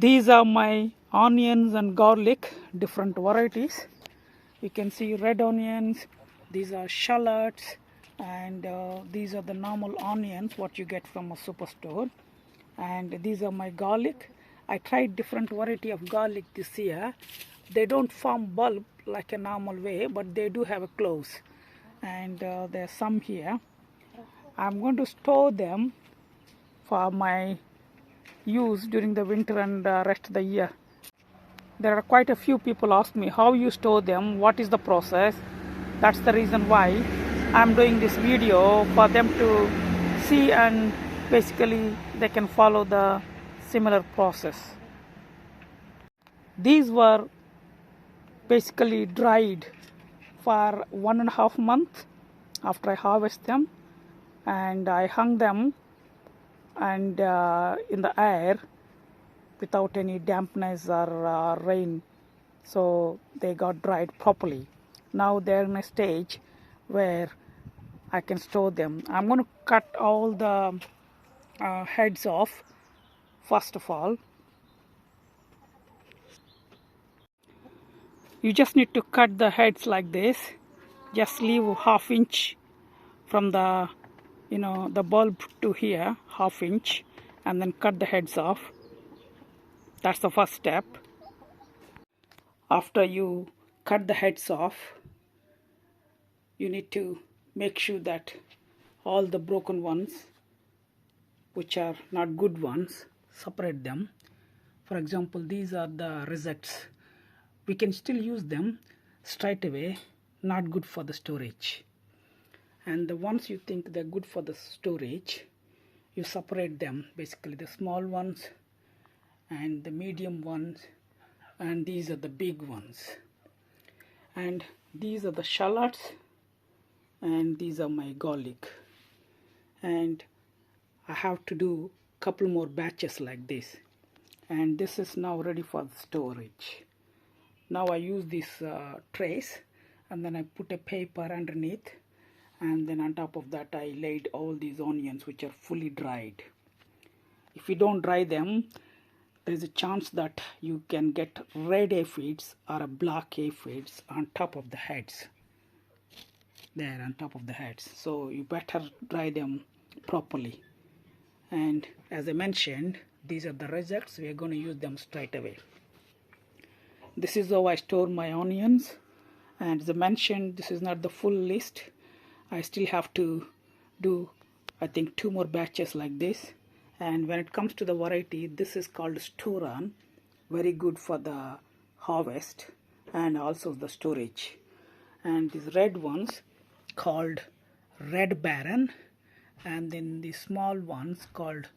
These are my onions and garlic, different varieties. You can see red onions, these are shallots, and these are the normal onions what you get from a superstore. And these are my garlic. I tried different variety of garlic this year. They don't form bulb like a normal way, but they do have a close. And there are some here. I'm going to store them for my use during the winter and rest of the year. There are quite a few people ask me how you store them, what is the process. That's the reason why I'm doing this video, for them to see, and basically they can follow the similar process. These were basically dried for 1.5 months after I harvest them, and I hung them and in the air without any dampness or rain, so they got dried properly. Now they're in a stage where I can store them. I'm going to cut all the heads off first of all. You just need to cut the heads like this. Just leave 1/2 inch from the the bulb to here, 1/2 inch, and then cut the heads off. That's the first step. After you cut the heads off, you need to make sure that all the broken ones, which are not good ones, separate them. For example, these are the rejects. We can still use them straight away, not good for the storage. And the ones you think they're good for the storage, you separate them, basically the small ones and the medium ones, and these are the big ones. And these are the shallots, and these are my garlic. And I have to do a couple more batches like this, and this is now ready for the storage. Now I use this trays, and then I put a paper underneath, and then on top of that I laid all these onions which are fully dried. If you don't dry them, there is a chance that you can get red aphids or a black aphids on top of the heads. There on top of the heads. So you better dry them properly. And as I mentioned, these are the rejects. We are going to use them straight away. This is how I store my onions. And as I mentioned, this is not the full list. I still have to do, I think, 2 more batches like this. And when it comes to the variety, this is called store on. Very good for the harvest and also the storage. And these red ones called Red Baron, and then the small ones called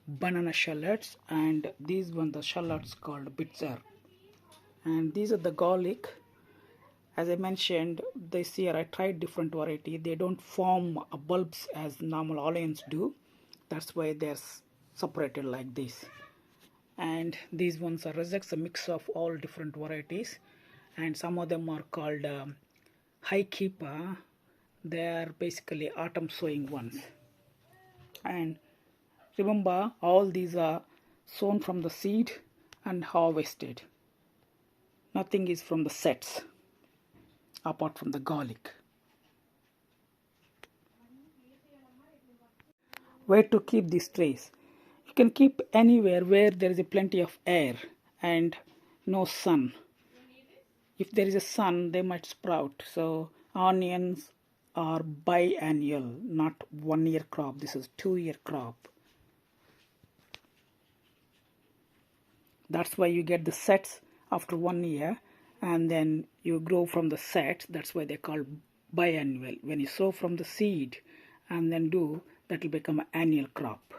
banana shallots, and these ones the shallots called bitzer. And these are the garlic. As I mentioned, this year I tried different variety. They don't form bulbs as normal onions do. That's why they're separated like this. And these ones are rejects, a mix of all different varieties, and some of them are called high keeper. They are basically autumn sowing ones. And remember, all these are sown from the seed and harvested. Nothing is from the sets apart from the garlic. Where to keep these trays? You can keep anywhere where there is a plenty of air and no sun. If there is a sun, they might sprout. So onions are biannual, not 1 year crop. This is 2 year crop. That's why you get the sets after 1 year, and then you grow from the sets. That's why they call biannual. When you sow from the seed and then do, that will become an annual crop.